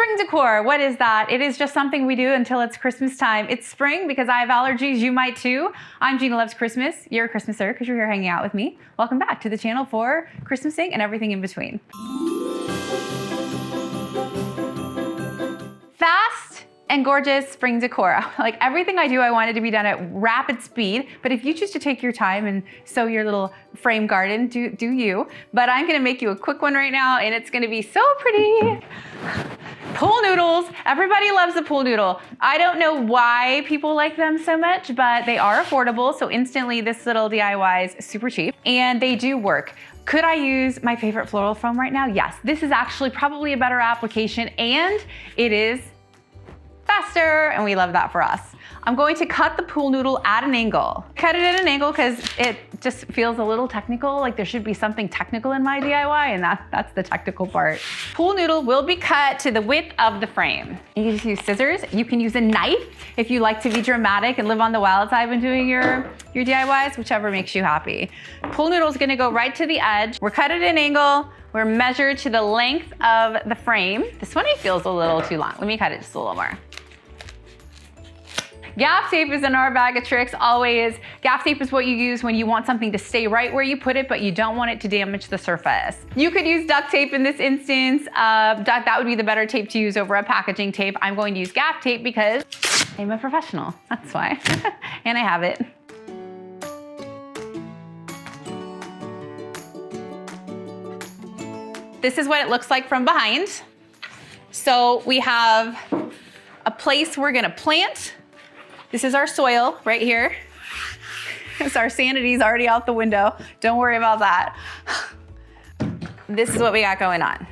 Spring decor, what is that? It is just something we do until it's Christmas time. It's spring because I have allergies, you might too. I'm Gina Loves Christmas. You're a Christmaser because you're here hanging out with me. Welcome back to the channel for Christmasing and everything in between. Fast and gorgeous spring decor. Like everything I do, I want it to be done at rapid speed, but if you choose to take your time and sow your little frame garden, do you. But I'm gonna make you a quick one right now and it's gonna be so pretty. Pool noodles, everybody loves a pool noodle. I don't know why people like them so much, but they are affordable. So instantly this little DIY is super cheap and they do work. Could I use my favorite floral foam right now? Yes, this is actually probably a better application and it is faster, and we love that for us. I'm going to cut the pool noodle at an angle. Cut it at an angle because it just feels a little technical, like there should be something technical in my DIY, and that's the technical part. Pool noodle will be cut to the width of the frame. You can just use scissors. You can use a knife if you like to be dramatic and live on the wild side when doing your DIYs, whichever makes you happy. Pool noodle is gonna go right to the edge. We're cut at an angle. We're measured to the length of the frame. This one feels a little too long. Let me cut it just a little more. Gaff tape is in our bag of tricks, always. Gaff tape is what you use when you want something to stay right where you put it, but you don't want it to damage the surface. You could use duct tape in this instance. That would be the better tape to use over a packaging tape. I'm going to use gaff tape because I'm a professional, that's why. And I have it. This is what it looks like from behind. So we have a place we're gonna plant. This is our soil right here. So our sanity's already out the window. Don't worry about that. This is what we got going on.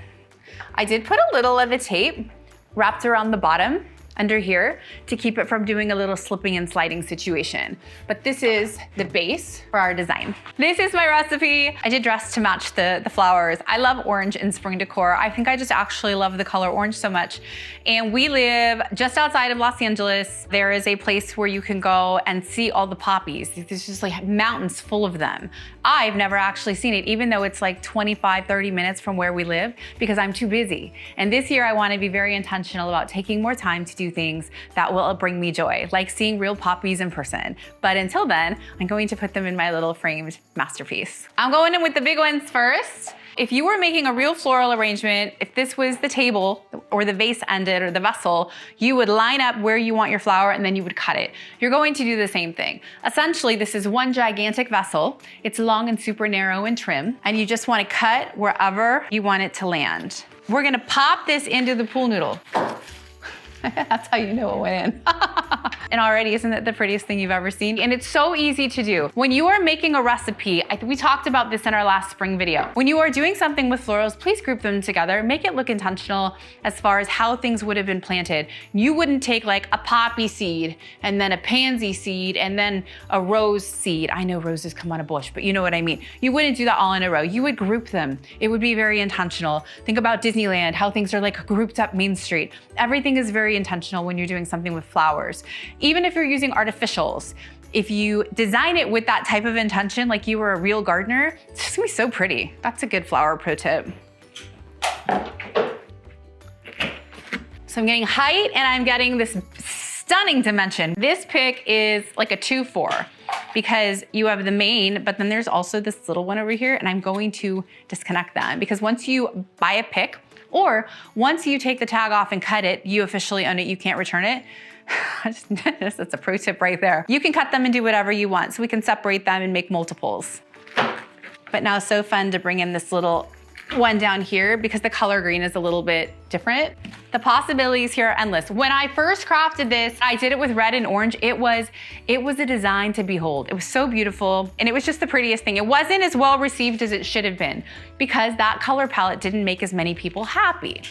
I did put a little of the tape wrapped around the bottom under here to keep it from doing a little slipping and sliding situation. But this is the base for our design. This is my recipe. I did dress to match the flowers. I love orange in spring decor. I think I just actually love the color orange so much. And we live just outside of Los Angeles. There is a place where you can go and see all the poppies. There's just like mountains full of them. I've never actually seen it, even though it's like 25, 30 minutes from where we live, because I'm too busy. And this year I want to be very intentional about taking more time to do things that will bring me joy, like seeing real poppies in person. But until then, I'm going to put them in my little framed masterpiece. I'm going in with the big ones first. If you were making a real floral arrangement, if this was the table or the vase ended or the vessel, you would line up where you want your flower and then you would cut it. You're going to do the same thing. Essentially, this is one gigantic vessel. It's long and super narrow and trim, and you just want to cut wherever you want it to land. We're gonna pop this into the pool noodle. That's how you know it went in. And already, isn't it the prettiest thing you've ever seen? And it's so easy to do. When you are making a recipe, we talked about this in our last spring video. When you are doing something with florals, please group them together. Make it look intentional as far as how things would have been planted. You wouldn't take like a poppy seed and then a pansy seed and then a rose seed. I know roses come on a bush, but you know what I mean. You wouldn't do that all in a row. You would group them. It would be very intentional. Think about Disneyland, how things are like grouped up Main Street. Everything is very intentional when you're doing something with flowers. Even if you're using artificials, if you design it with that type of intention, like you were a real gardener, it's just gonna be so pretty. That's a good flower pro tip. So I'm getting height and I'm getting this stunning dimension. This pick is like a 2-4 because you have the main, but then there's also this little one over here, and I'm going to disconnect them because once you buy a pick, or once you take the tag off and cut it, you officially own it, you can't return it. That's a pro tip right there. You can cut them and do whatever you want, so we can separate them and make multiples. But now it's so fun to bring in this little one down here because the color green is a little bit different. The possibilities here are endless. When I first crafted this, I did it with red and orange. It was a design to behold. It was so beautiful, and it was just the prettiest thing. It wasn't as well received as it should have been because that color palette didn't make as many people happy.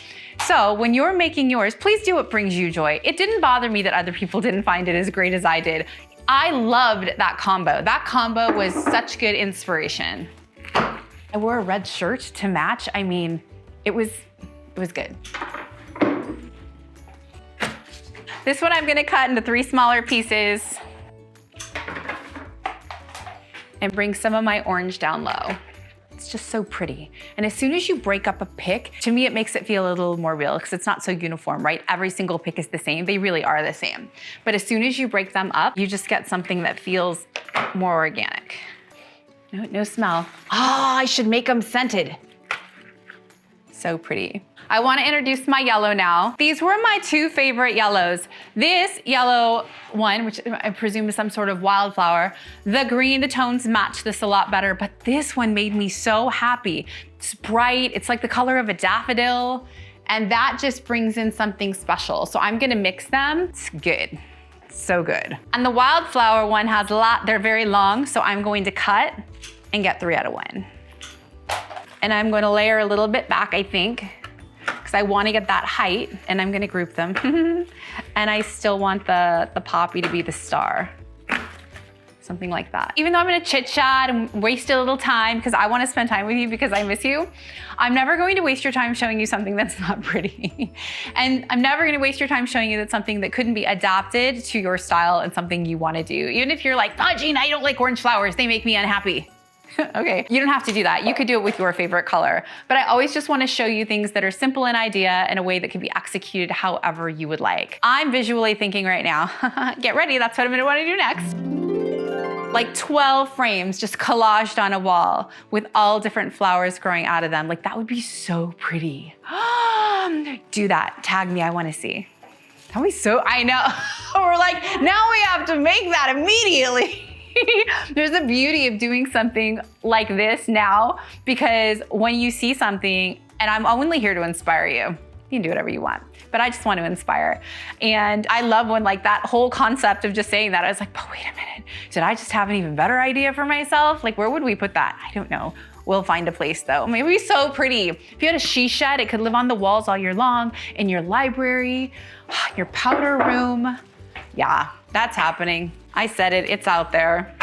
So when you're making yours, please do what brings you joy. It didn't bother me that other people didn't find it as great as I did. I loved that combo. That combo was such good inspiration. I wore a red shirt to match. I mean, it was good. This one I'm gonna cut into 3 smaller pieces and bring some of my orange down low. It's just so pretty. And as soon as you break up a pick, to me, it makes it feel a little more real because it's not so uniform, right? Every single pick is the same. They really are the same. But as soon as you break them up, you just get something that feels more organic. No smell. Oh, I should make them scented. So pretty. I want to introduce my yellow now. These were my two favorite yellows. This yellow one, which I presume is some sort of wildflower, the green, the tones match this a lot better, but this one made me so happy. It's bright, it's like the color of a daffodil, and that just brings in something special. So I'm gonna mix them. It's good, so good. And the wildflower one has a lot, they're very long, so I'm going to cut and get 3 out of 1. And I'm going to layer a little bit back, I think, because I want to get that height, and I'm going to group them. And I still want the poppy to be the star. Something like that. Even though I'm going to chit chat and waste a little time because I want to spend time with you because I miss you, I'm never going to waste your time showing you something that's not pretty. And I'm never going to waste your time showing you that something that couldn't be adapted to your style and something you want to do. Even if you're like, oh, Jean, I don't like orange flowers. They make me unhappy. Okay, you don't have to do that. You could do it with your favorite color. But I always just want to show you things that are simple in idea in a way that can be executed however you would like. I'm visually thinking right now, get ready, that's what I'm gonna want to do next. Like 12 frames just collaged on a wall with all different flowers growing out of them. Like that would be so pretty. Do that, tag me, I want to see. That would be so, I know. We're like, now we have to make that immediately. There's a beauty of doing something like this now, because when you see something, and I'm only here to inspire you. You can do whatever you want, but I just want to inspire. And I love when like that whole concept of just saying that, I was like, but wait a minute, did I just have an even better idea for myself? Like, where would we put that? I don't know. We'll find a place though. Maybe it'd be so pretty. If you had a she shed, it could live on the walls all year long, in your library, your powder room. Yeah, that's happening. I said it, it's out there.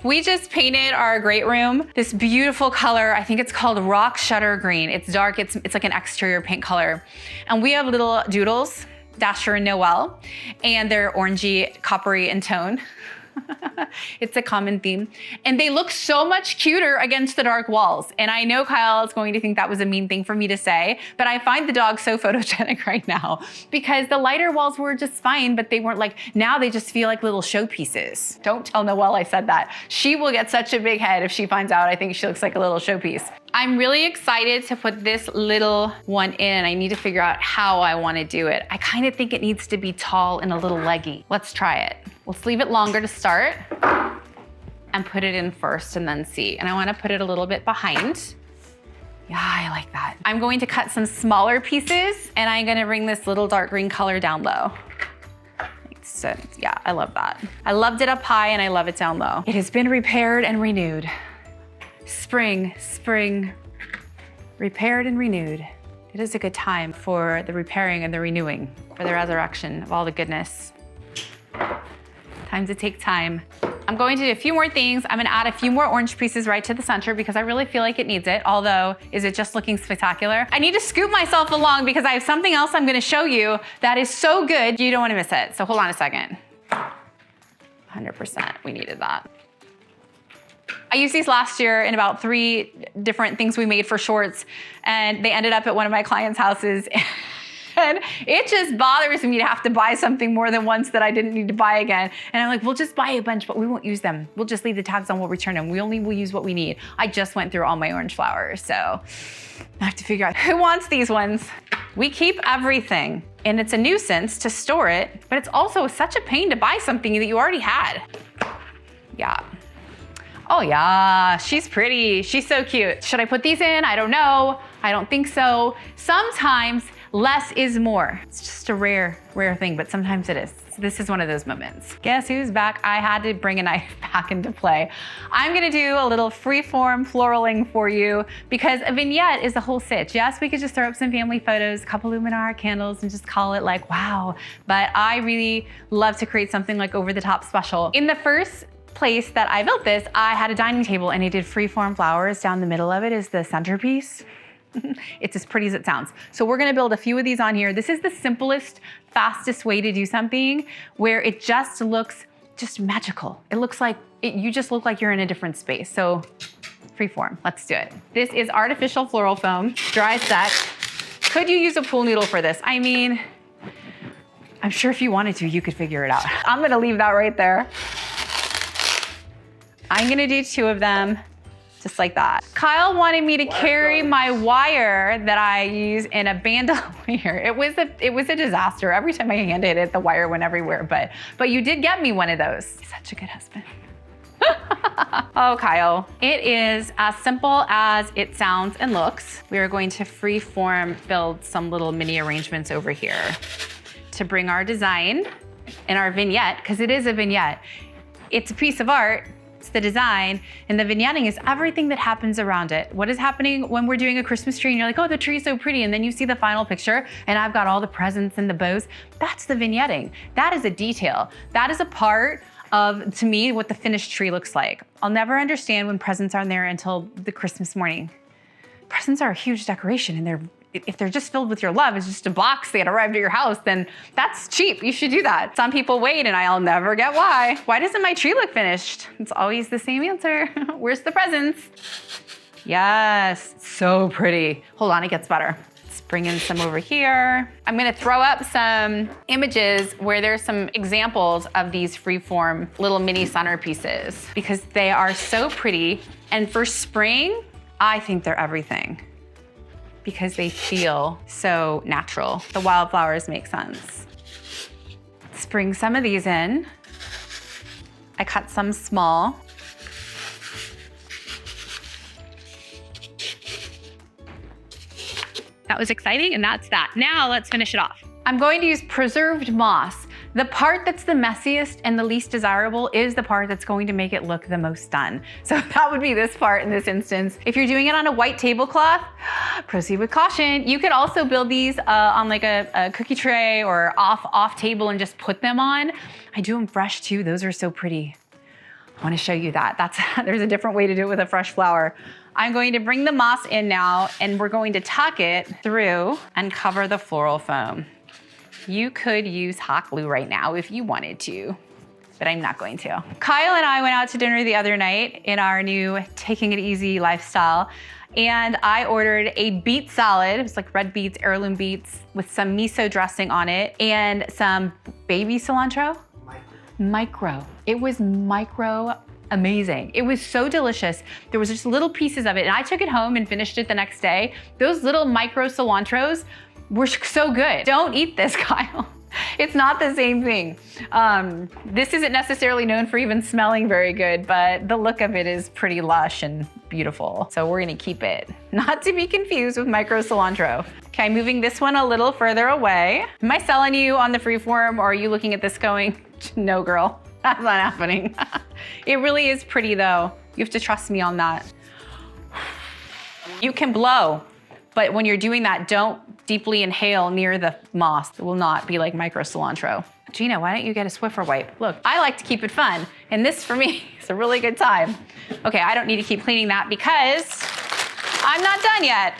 We just painted our great room this beautiful color. I think it's called rock shutter green. It's dark, it's like an exterior paint color. And we have little doodles, Dasher and Noel, and they're orangey, coppery in tone. It's a common theme. And they look so much cuter against the dark walls. And I know Kyle is going to think that was a mean thing for me to say, but I find the dog so photogenic right now because the lighter walls were just fine, but they weren't like, now they just feel like little showpieces. Don't tell Noelle I said that. She will get such a big head if she finds out I think she looks like a little showpiece. I'm really excited to put this little one in. I need to figure out how I want to do it. I kind of think it needs to be tall and a little leggy. Let's try it. Let's leave it longer to start and put it in first and then see. And I want to put it a little bit behind. Yeah, I like that. I'm going to cut some smaller pieces and I'm going to bring this little dark green color down low. So, yeah, I love that. I loved it up high and I love it down low. It has been repaired and renewed. Spring, spring, repaired and renewed. It is a good time for the repairing and the renewing, for the resurrection of all the goodness. Time to take time. I'm going to do a few more things. I'm gonna add a few more orange pieces right to the center because I really feel like it needs it, although is it just looking spectacular? I need to scoop myself along because I have something else I'm gonna show you that is so good, you don't wanna miss it. So hold on a second. 100%, we needed that. I used these last year in about 3 different things we made for shorts, and they ended up at one of my clients' houses. And it just bothers me to have to buy something more than once that I didn't need to buy again. And I'm like, we'll just buy a bunch, but we won't use them. We'll just leave the tags on, we'll return them. We only will use what we need. I just went through all my orange flowers, so I have to figure out who wants these ones. We keep everything, and it's a nuisance to store it, but it's also such a pain to buy something that you already had. Yeah. Oh yeah, she's pretty. She's so cute. Should I put these in? I don't know. I don't think so. Sometimes less is more. It's just a rare thing, but sometimes it is. This is one of those moments. Guess who's back? I had to bring a knife back into play. I'm gonna do a little freeform floraling for you because a vignette is a whole sitch. Yes, we could just throw up some family photos, a couple luminar candles, and just call it like, wow. But I really love to create something like over the top special. In the first place that I built this, I had a dining table and I did freeform flowers. Down the middle of it is the centerpiece. It's as pretty as it sounds. So we're gonna build a few of these on here. This is the simplest, fastest way to do something where it just looks just magical. It looks like, you just look like you're in a different space. So freeform, let's do it. This is artificial floral foam, dry set. Could you use a pool noodle for this? I mean, I'm sure if you wanted to, you could figure it out. I'm gonna leave that right there. I'm gonna do 2 of them, just like that. Kyle wanted me to carry my wire that I use in a bandolier. It was a disaster. Every time my hand hit it, the wire went everywhere, but you did get me one of those. He's such a good husband. Oh, Kyle. It is as simple as it sounds and looks. We are going to freeform build some little mini arrangements over here to bring our design and our vignette, because it is a vignette. It's a piece of art, it's the design, and the vignetting is everything that happens around it. What is happening when we're doing a Christmas tree and you're like, oh, the tree's so pretty, and then you see the final picture and I've got all the presents and the bows. That's the vignetting. That is a detail. That is a part of, to me, what the finished tree looks like. I'll never understand when presents aren't there until the Christmas morning. Presents are a huge decoration, and if they're just filled with your love, it's just a box that arrived at your house, then that's cheap. You should do that. Some people wait, and I'll never get why. Why doesn't my tree look finished? It's always the same answer. Where's the presents? Yes, so pretty. Hold on, it gets better. Let's bring in some over here. I'm gonna throw up some images where there's some examples of these freeform little mini centerpieces because they are so pretty. And for spring, I think they're everything because they feel so natural. The wildflowers make sense. Let's bring some of these in. I cut some small. That was exciting, and that's that. Now let's finish it off. I'm going to use preserved moss. The part that's the messiest and the least desirable is the part that's going to make it look the most done. So that would be this part in this instance. If you're doing it on a white tablecloth, proceed with caution. You could also build these on like a cookie tray or off table and just put them on. I do them fresh too. Those are so pretty. I want to show you that. There's a different way to do it with a fresh flower. I'm going to bring the moss in now, and we're going to tuck it through and cover the floral foam. You could use hot glue right now if you wanted to, but I'm not going to. Kyle and I went out to dinner the other night in our new taking it easy lifestyle, and I ordered a beet salad. It was like red beets, heirloom beets with some miso dressing on it and some baby cilantro. Micro. It was micro amazing. It was so delicious. There was just little pieces of it, and I took it home and finished it the next day. Those little micro cilantros were so good. Don't eat this, Kyle. It's not the same thing. This isn't necessarily known for even smelling very good, but the look of it is pretty lush and beautiful. So we're gonna keep it. Not to be confused with micro cilantro. Okay, moving this one a little further away. Am I selling you on the freeform, or are you looking at this going, no girl, that's not happening. It really is pretty though. You have to trust me on that. You can blow, but when you're doing that, don't deeply inhale near the moss. It will not be like micro cilantro. Gina, why don't you get a Swiffer wipe? Look, I like to keep it fun, and this for me is a really good time. Okay, I don't need to keep cleaning that because I'm not done yet.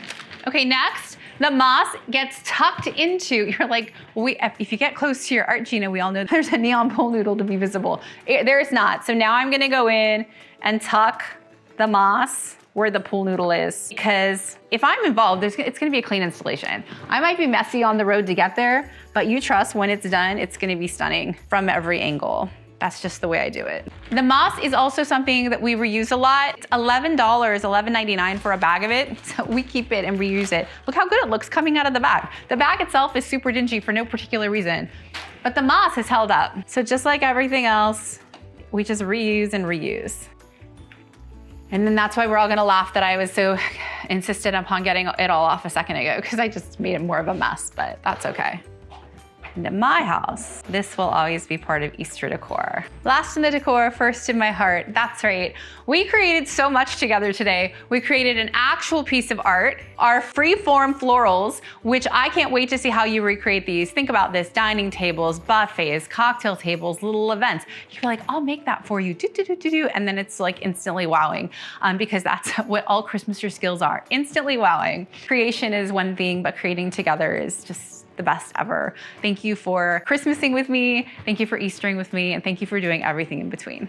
Okay, next, the moss gets tucked into, you're like, if you get close to your art, Gina, we all know there's a neon pool noodle to be visible. There is not. So now I'm gonna go in and tuck the moss where the pool noodle is, because if I'm involved, it's gonna be a clean installation. I might be messy on the road to get there, but you trust when it's done, it's gonna be stunning from every angle. That's just the way I do it. The moss is also something that we reuse a lot. It's $11, $11.99 for a bag of it. So we keep it and reuse it. Look how good it looks coming out of the bag. The bag itself is super dingy for no particular reason, but the moss has held up. So just like everything else, we just reuse and reuse. And then that's why we're all gonna laugh that I was so insistent upon getting it all off a second ago, because I just made it more of a mess, but that's okay. And at my house, this will always be part of Easter decor. Last in the decor, first in my heart. That's right. We created so much together today. We created an actual piece of art, our freeform florals, which I can't wait to see how you recreate these. Think about this, dining tables, buffets, cocktail tables, little events. You're like, I'll make that for you, and then it's like instantly wowing, because that's what all Christmaser skills are, instantly wowing. Creation is one thing, but creating together is just the best ever. Thank you for Christmasing with me. Thank you for Eastering with me. And thank you for doing everything in between.